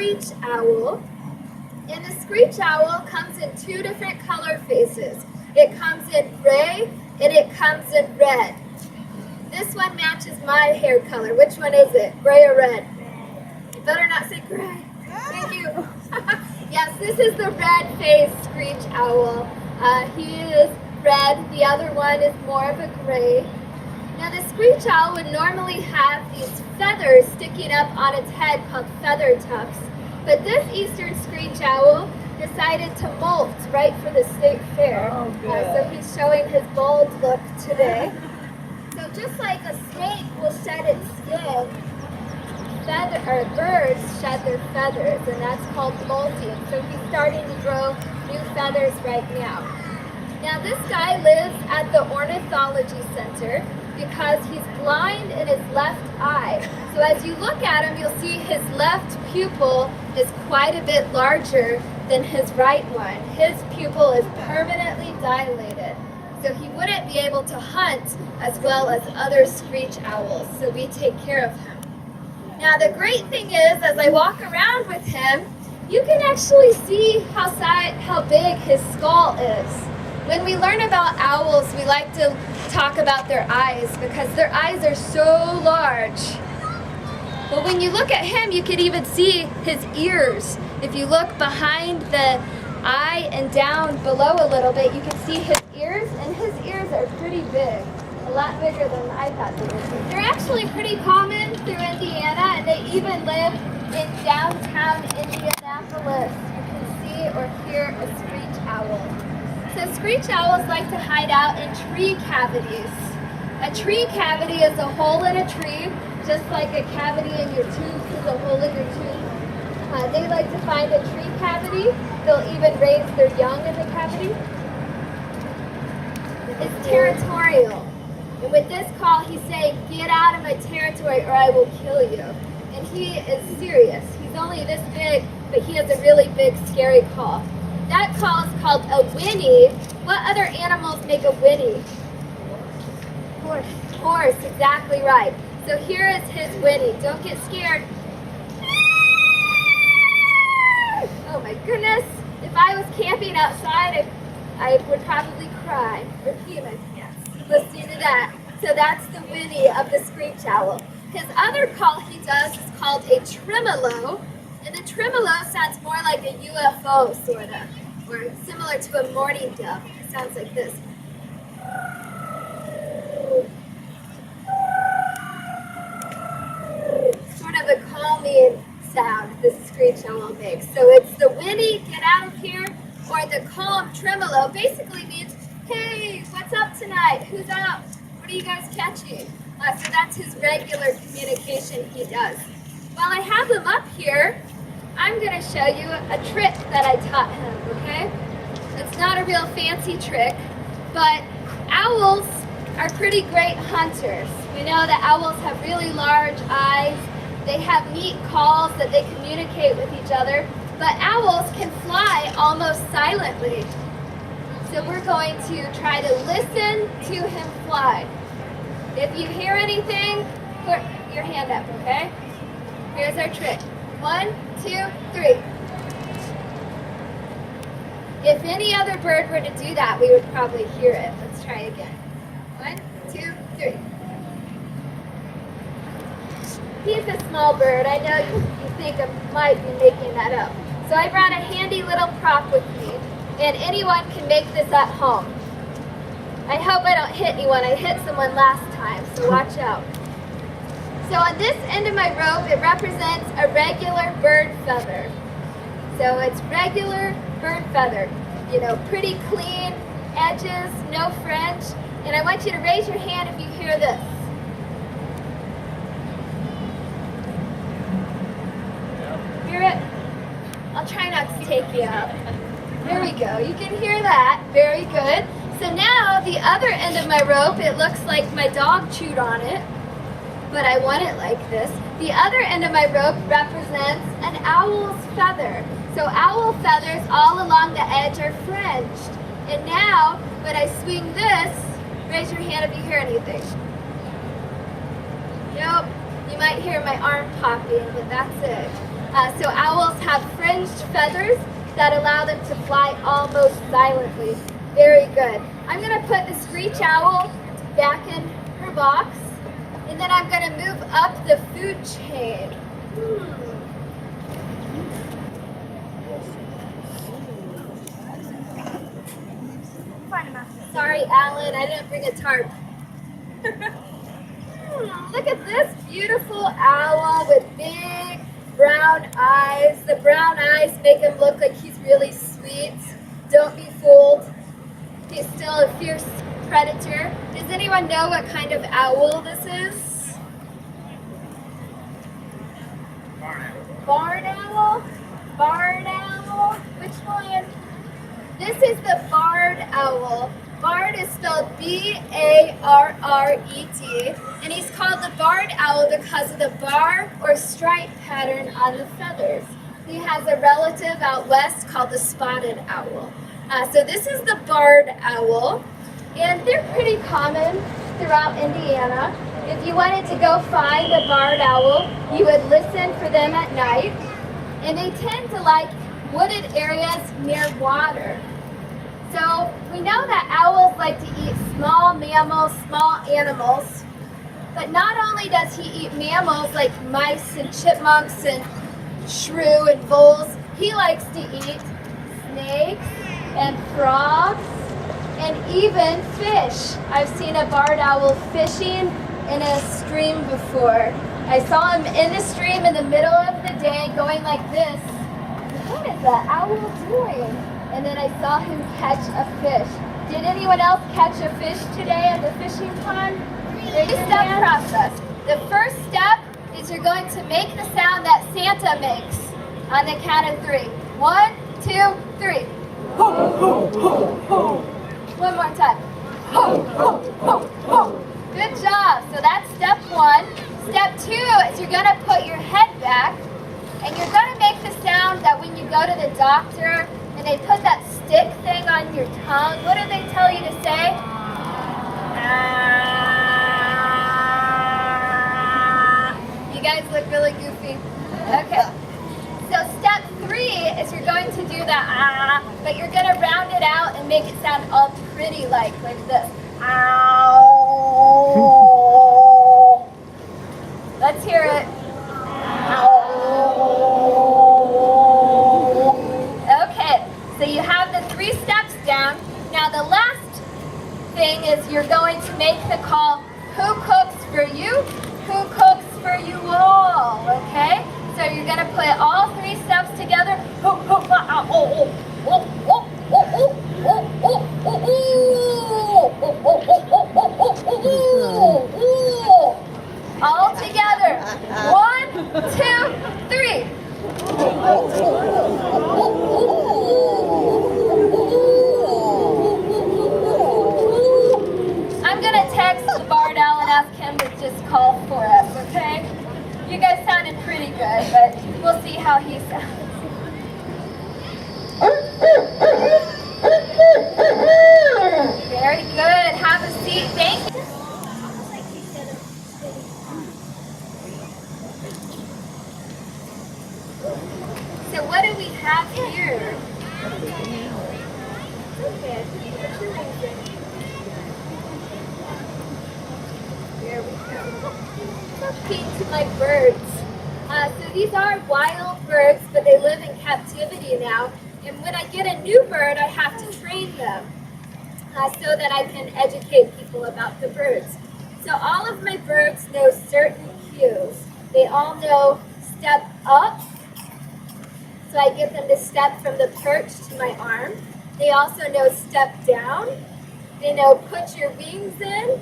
screech owl. And the screech owl comes in two different color phases. It comes in gray and it comes in red. This one matches my hair color. Which one is it? Gray or red? You better not say gray. Thank you. Yes, this is the red-faced screech owl. He is red. The other one is more of a gray. Now the screech owl would normally have these feathers sticking up on its head called feather tufts. But this eastern screech owl decided to molt right for the state fair. So he's showing his bold look today. So just like a snake will shed its skin, birds shed their feathers, and that's called molting. So he's starting to grow new feathers right now. Now this guy lives at the Ornithology Center because he's blind in his left eye. So as you look at him, you'll see his left pupil is quite a bit larger than his right one. His pupil is permanently dilated, so he wouldn't be able to hunt as well as other screech owls, so we take care of him. Now the great thing is, as I walk around with him, you can actually see how big his skull is. When we learn about owls, we like to talk about their eyes because their eyes are so large. But when you look at him, you can even see his ears. If you look behind the eye and down below a little bit, you can see his ears, and his ears are pretty big. A lot bigger than I thought they would be. They're actually pretty common through Indiana, and they even live in downtown Indianapolis. You can see or hear a screech owl. So screech owls like to hide out in tree cavities. A tree cavity is a hole in a tree, just like a cavity in your tooth is a hole in your tooth. They like to find a tree cavity. They'll even raise their young in the cavity. It's territorial. And with this call, he's saying, get out of my territory or I will kill you. And he is serious. He's only this big, but he has a really big, scary call. That call is called a whinny. What other animals make a whinny? Horse. Horse, exactly right. So here is his whinny. Don't get scared. Oh my goodness. If I was camping outside, I would probably cry or pee my pants listening to that. So that's the whinny of the screech owl. His other call he does is called a tremolo. And the tremolo sounds more like a UFO, sort of, or similar to a mourning dove. It sounds like this. Sort of a calming sound the screech owl makes. So it's the whinny, get out of here, or the calm tremolo. Basically means, hey, what's up tonight? Who's out? What are you guys catching? So that's his regular communication he does. While I have him up here, I'm going to show you a trick that I taught him, okay? It's not a real fancy trick, but owls are pretty great hunters. We know that owls have really large eyes. They have neat calls that they communicate with each other, but owls can fly almost silently. So we're going to try to listen to him fly. If you hear anything, put your hand up, okay? Here's our trick. 1, 2, 3. If any other bird were to do that, we would probably hear it. Let's try again. 1, 2, 3. He's a small bird. I know you think I might be making that up. So I brought a handy little prop with me, and anyone can make this at home. I hope I don't hit anyone. I hit someone last time, so watch out. So on this end of my rope, it represents a regular bird feather. So it's regular bird feather. You know, pretty clean edges, no fringe. And I want you to raise your hand if you hear this. Hear it? I'll try not to take you out. There we go. You can hear that. Very good. So now the other end of my rope, it looks like my dog chewed on it, but I want it like this. The other end of my rope represents an owl's feather. So owl feathers all along the edge are fringed. And now, when I swing this, raise your hand if you hear anything. Nope. You might hear my arm popping, but that's it. So owls have fringed feathers that allow them to fly almost silently. Very good. I'm going to put the screech owl back in her box, and then I'm going to move up the food chain. Sorry, Alan, I didn't bring a tarp. Look at this beautiful owl with big brown eyes. The brown eyes make him look like he's really sweet. Don't be fooled. He's still a fierce predator. Does anyone know what kind of owl this is? Barn owl? Barn owl? Which one? This is the barred owl. Barred is spelled B-A-R-R-E-D, and he's called the barred owl because of the bar or stripe pattern on the feathers. He has a relative out west called the spotted owl. So this is the barred owl, and they're pretty common throughout Indiana. If you wanted to go find a barred owl, you would listen for them at night, and they tend to like wooded areas near water. So we know that owls like to eat small mammals, small animals, but not only does he eat mammals like mice and chipmunks and shrew and voles, he likes to eat snakes and frogs and even fish. I've seen a barred owl fishing in a stream before. I saw him in the stream in the middle of the day going like this. What is that owl doing? And then I saw him catch a fish. Did anyone else catch a fish today at the fishing pond? Three-step process. The first step is you're going to make the sound that Santa makes on the count of 3. 1, 2, 3. Ho, ho, ho, ho. One more time. Ho, ho, ho, ho. Good job. So that's step 1. Step 2 is you're going to put your head back, and you're going to make the sound that when you go to the doctor and they put that stick thing on your tongue, what do they tell you to say? You guys look really goofy. Okay. So step 3 is you're going to do that but you're going to round it out and make it sound all pretty like this. Ow. Let's hear it. Okay, so you have the 3 steps down. Now the last thing is you're going to make the call, who cooks for you? Who cooks for you all? Okay? So you're going to put all 3 steps together. All together. 1, 2, 3. I'm going to text the barred owl and ask him to just call for us, okay? You guys sounded pretty good, but we'll see how he sounds. Very good. Have a seat. Thank you. So what do we have here? Okay. There we go. Let's feed to my birds. So these are wild birds, but they live in captivity now. And when I get a new bird, I have to train them so that I can educate people about the birds. So all of my birds know certain cues. They all know step up. So I get them to step from the perch to my arm. They also know step down. They know put your wings in.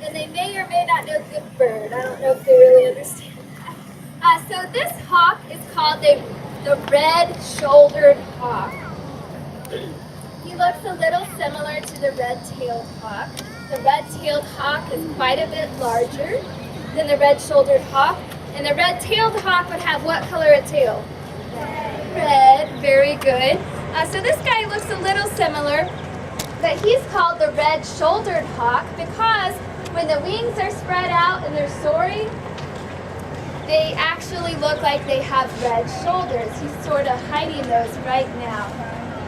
And they may or may not know good bird. I don't know if they really understand that. So this hawk is called the red-shouldered hawk. He looks a little similar to the red-tailed hawk. The red-tailed hawk is quite a bit larger than the red-shouldered hawk. And the red-tailed hawk would have what color a tail? Red. Very good. So this guy looks a little similar, but he's called the red-shouldered hawk because when the wings are spread out and they're soaring, they actually look like they have red shoulders. He's sort of hiding those right now.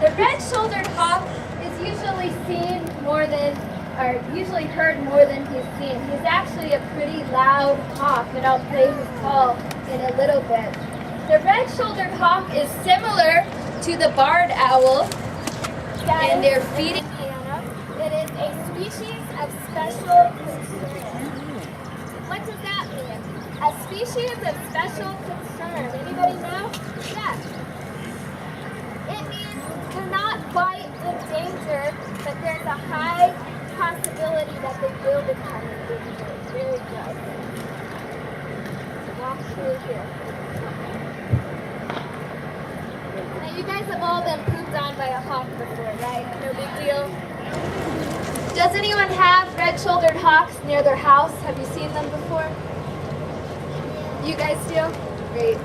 The red-shouldered hawk is usually seen more than, or usually heard more than he's seen. He's actually a pretty loud hawk, and I'll play his call in a little bit. The red-shouldered hawk is similar to the barred owl, and they're feeding. It is a species of special concern. What does that mean? A species of special concern. Anybody know? Yes. It means they're not quite in danger, but there's a high possibility that they will become endangered. Very good. Walk through here. Now you guys have all been pooped on by a hawk before, right? No big deal. Does anyone have red-shouldered hawks near their house? Have you seen them before? You guys do? Great.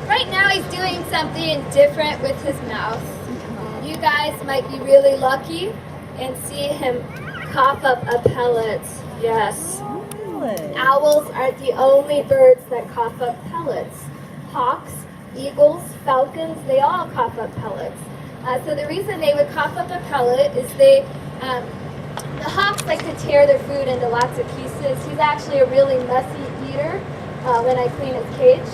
Right now he's doing something different with his mouth. You guys might be really lucky and see him cough up a pellet. Yes. Owls are the only birds that cough up pellets. Hawks, eagles, falcons, they all cough up pellets. So the reason they would cough up a pellet is the hawks like to tear their food into lots of pieces. He's actually a really messy eater when I clean his cage.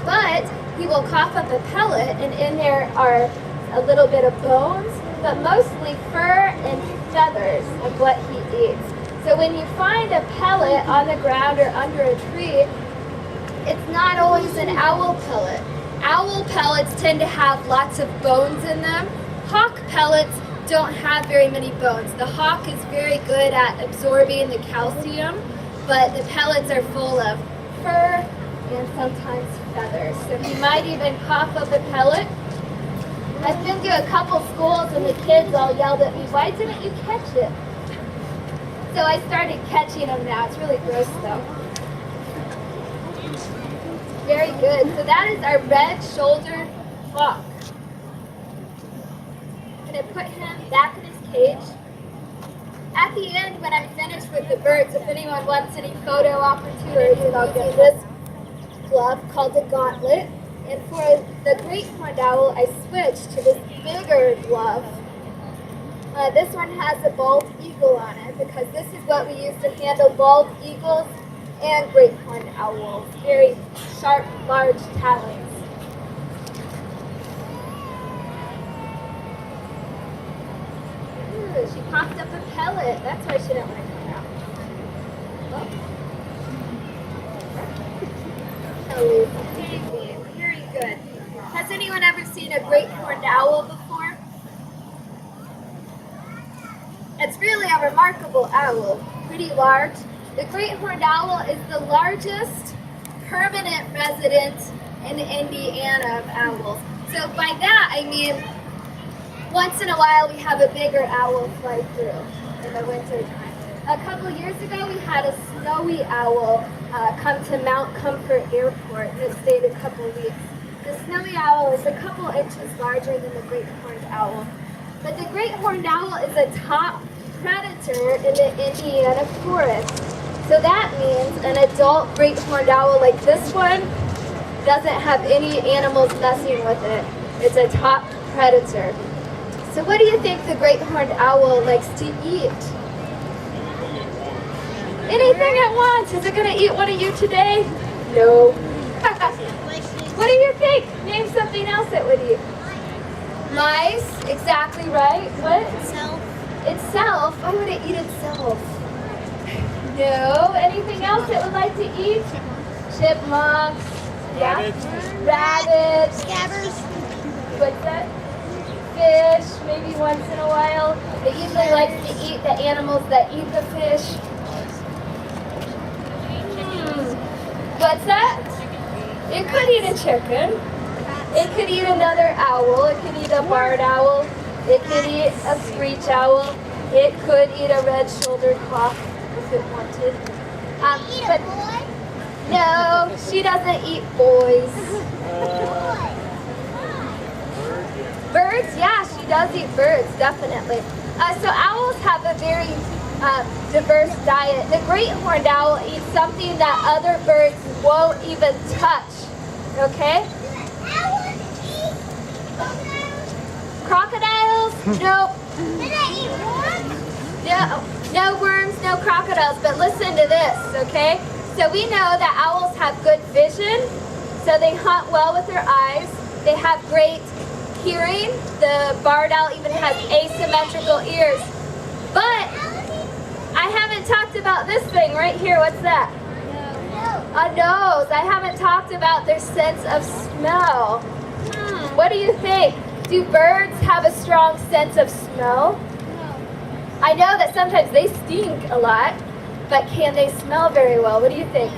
But he will cough up a pellet, and in there are a little bit of bones, but mostly fur and feathers of what he eats. So when you find a pellet on the ground or under a tree, it's not always an owl pellet. Owl pellets tend to have lots of bones in them. Hawk pellets don't have very many bones. The hawk is very good at absorbing the calcium, but the pellets are full of fur and sometimes feathers. So he might even cough up a pellet. I've been to a couple schools and the kids all yelled at me, "Why didn't you catch it?" So I started catching them now. It's really gross though. Very good. So that is our red-shouldered hawk. I'm going to put him back in his cage. At the end, when I'm finished with the birds, if anyone wants any photo opportunities, I'll get this glove called a gauntlet. And for the great horned owl, I switched to this bigger glove. This one has a bald eagle on it because this is what we use to handle bald eagles and great horned owls. Very sharp, large talons. Ooh, she popped up a pellet. That's why she didn't want to come out. Oh. Very good. Has anyone ever seen a great horned owl before? It's really a remarkable owl. Pretty large. The great horned owl is the largest permanent resident in Indiana of owls. So by that I mean once in a while we have a bigger owl fly through in the winter time. A couple years ago we had a snowy owl come to Mount Comfort Airport and it stayed a couple weeks. The snowy owl is a couple inches larger than the great horned owl. But the great horned owl is a top predator in the Indiana forest. So that means an adult great horned owl like this one doesn't have any animals messing with it. It's a top predator. So what do you think the great horned owl likes to eat? Anything it wants. Is it going to eat one of you today? No. What do you think? Name something else it would eat. Mice, exactly right. What? Itself. Itself? Why would it eat itself? No. Anything else it would like to eat? Chipmunks. Rabbits. Yeah. Rabbits. Scabbers. What's that? Fish, maybe once in a while. It usually likes to eat the animals that eat the fish. What's that? It could eat a chicken. It could eat another owl. It could eat a barred owl. It could eat a screech owl. It could eat a red-shouldered hawk if it wanted. But no, she doesn't eat boys. Birds? Yeah, she does eat birds, definitely. So owls have a very diverse diet. The great horned owl eats something that other birds won't even touch. Okay? Crocodiles? Nope. No worms, no crocodiles, but listen to this, okay? So we know that owls have good vision, so they hunt well with their eyes. They have great hearing. The barred owl even has asymmetrical ears. But I haven't talked about this thing right here. What's that? A nose. I haven't talked about their sense of smell. What do you think? Do birds have a strong sense of smell? I know that sometimes they stink a lot, but can they smell very well? What do you think?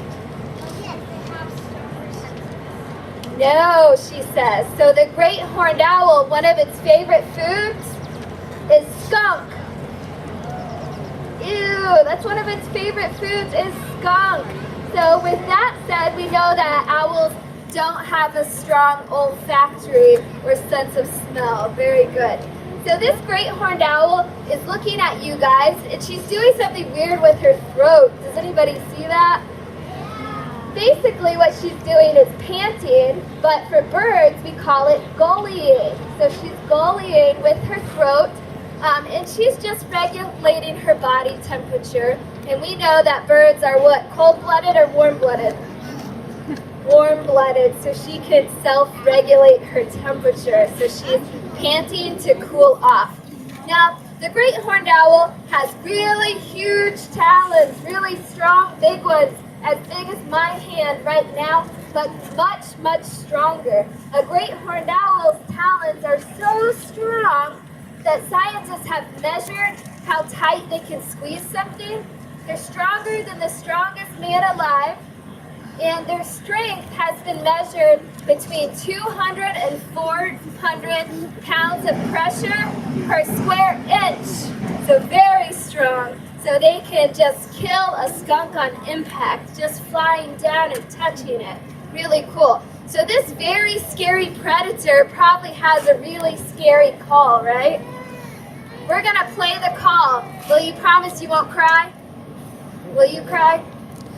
No, she says. So the great horned owl, one of its favorite foods is skunk. Ew, that's one of its favorite foods is skunk. So with that said, we know that owls don't have a strong olfactory or sense of smell. Very good. So this great horned owl is looking at you guys, and she's doing something weird with her throat. Does anybody see that? Basically what she's doing is panting, but for birds we call it gullying. So she's gullying with her throat, and she's just regulating her body temperature. And we know that birds are what? Cold-blooded or warm-blooded? Warm-blooded, so she can self-regulate her temperature. So she's panting to cool off. Now, the great horned owl has really huge talons, really strong, big ones, as big as my hand right now, but much, much stronger. A great horned owl's talons are so strong that scientists have measured how tight they can squeeze something. They're stronger than the strongest man alive, and their strength has been measured between 200 and 400 pounds of pressure per square inch. So very strong. So they can just kill a skunk on impact, just flying down and touching it. Really cool. So this very scary predator probably has a really scary call, right? We're gonna play the call. Will you promise you won't cry? Will you cry?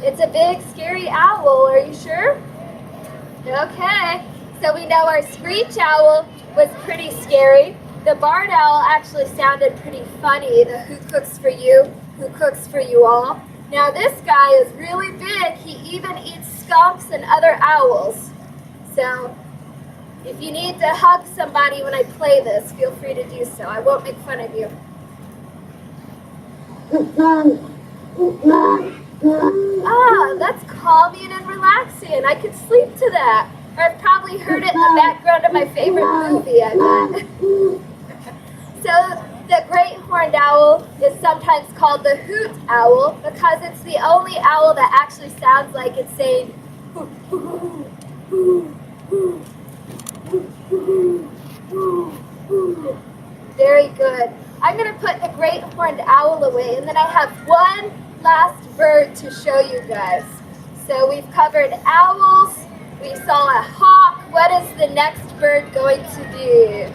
It's a big, scary owl. Are you sure? Okay. So we know our screech owl was pretty scary. The barred owl actually sounded pretty funny. The who cooks for you, who cooks for you all. Now this guy is really big. He even eats skunks and other owls. So if you need to hug somebody when I play this, feel free to do so. I won't make fun of you. Ah, that's calming and relaxing. I could sleep to that. Or I've probably heard it in the background of my favorite movie, I bet. So the great horned owl is sometimes called the hoot owl because it's the only owl that actually sounds like it's saying hoo, hoo, hoo, hoo, hoo, hoo, hoo. Very good. I'm going to put the great horned owl away, and then I have one last bird to show you guys. So we've covered owls, we saw a hawk. What is the next bird going to be?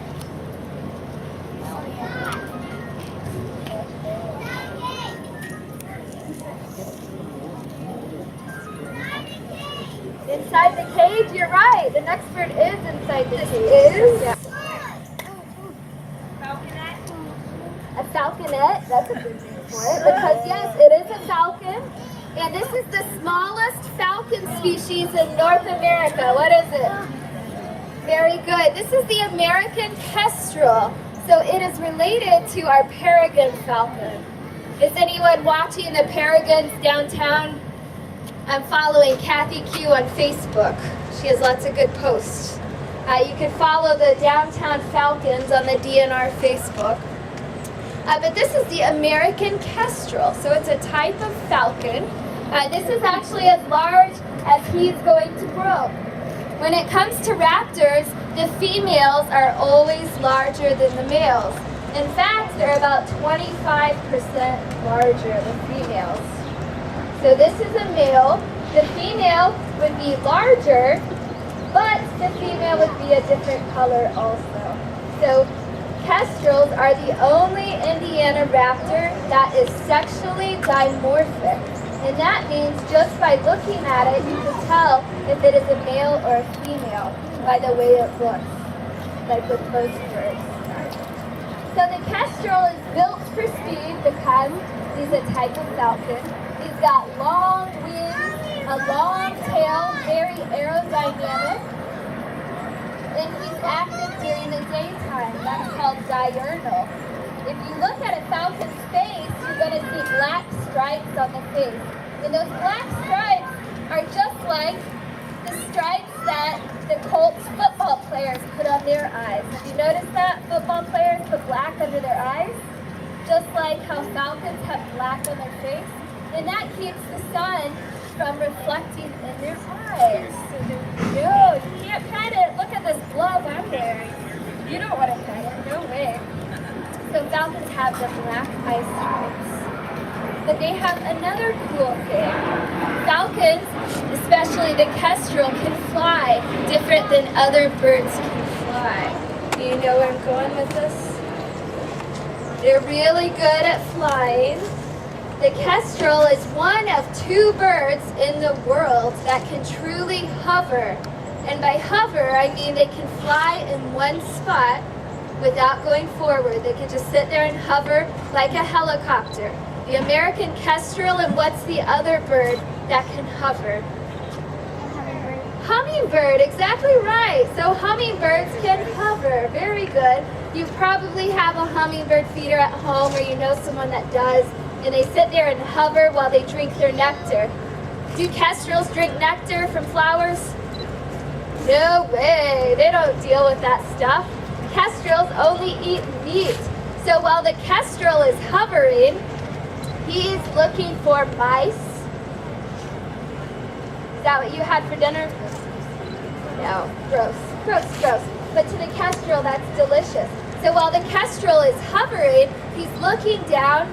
Inside the cage, you're right. The next bird is inside the cage. Yeah. A falconet, that's a good name for it, because yes, it is a falcon, and this is the smallest falcon species in North America. What is it? Very good. This is the American kestrel, so it is related to our peregrine falcon. Is anyone watching the peregrines downtown? I'm following Kathy Q on Facebook. She has lots of good posts. You can follow the Downtown Falcons on the DNR Facebook. But this is the American kestrel, so it's a type of falcon. This is actually as large as he's going to grow. When it comes to raptors, the females are always larger than the males. In fact, they're about 25% larger than females. So this is a male. The female would be larger, but the female would be a different color also. So Kestrels are the only Indiana raptor that is sexually dimorphic. And that means just by looking at it, you can tell if it is a male or a female by the way it looks, like with most birds. So the kestrel is built for speed because he's a type of falcon. He's got long wings, a long tail, very aerodynamic, and he's active during the daytime. That's called diurnal. If you look at a falcon's face, you're going to see black stripes on the face. And those black stripes are just like the stripes that the Colts football players put on their eyes. Have you noticed that? Football players put black under their eyes, just like how falcons have black on their face. And that keeps the sun from reflecting in their eyes. No, you can't pet it. Look at this glove I'm wearing. You don't want to pet it. No way. So falcons have the black eye stripes. But they have another cool thing. Falcons, especially the kestrel, can fly different than other birds can fly. Do you know where I'm going with this? They're really good at flying. The kestrel is one of 2 birds in the world that can truly hover. And by hover, I mean they can fly in one spot without going forward. They can just sit there and hover like a helicopter. The American kestrel, and what's the other bird that can hover? Hummingbird, exactly right. So hummingbirds can hover. Very good. You probably have a hummingbird feeder at home, or you know someone that does, and they sit there and hover while they drink their nectar. Do kestrels drink nectar from flowers? No way. They don't deal with that stuff. Kestrels only eat meat. So while the kestrel is hovering, he's looking for mice. Is that what you had for dinner? No, gross, gross, gross. But to the kestrel, that's delicious. So while the kestrel is hovering, he's looking down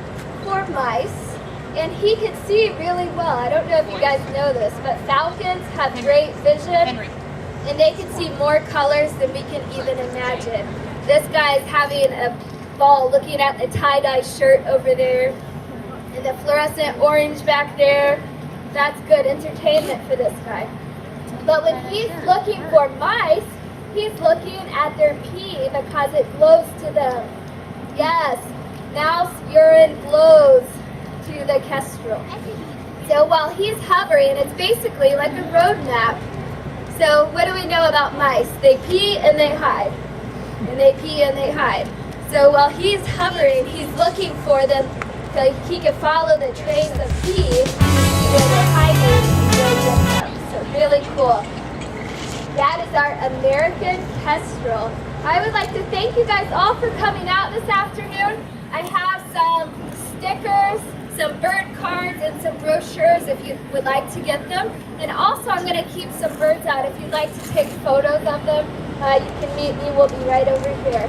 for mice, and he can see really well. I don't know if you guys know this, but falcons have great vision, and they can see more colors than we can even imagine. This guy's having a ball looking at the tie-dye shirt over there, and the fluorescent orange back there. That's good entertainment for this guy. But when he's looking for mice, he's looking at their pee because it glows to them. Yes, mouse urine glows to the kestrel. So while he's hovering, it's basically like a road map. So what do we know about mice? They pee and they hide. And they pee and they hide. So while he's hovering, he's looking for them so he can follow the trails of pee to see where they're hiding and go get them. So really cool. That is our American kestrel. I would like to thank you guys all for coming out this afternoon. I have some stickers, some bird cards, and some brochures if you would like to get them. And also I'm going to keep some birds out. If you'd like to take photos of them, you can meet me. We'll be right over here.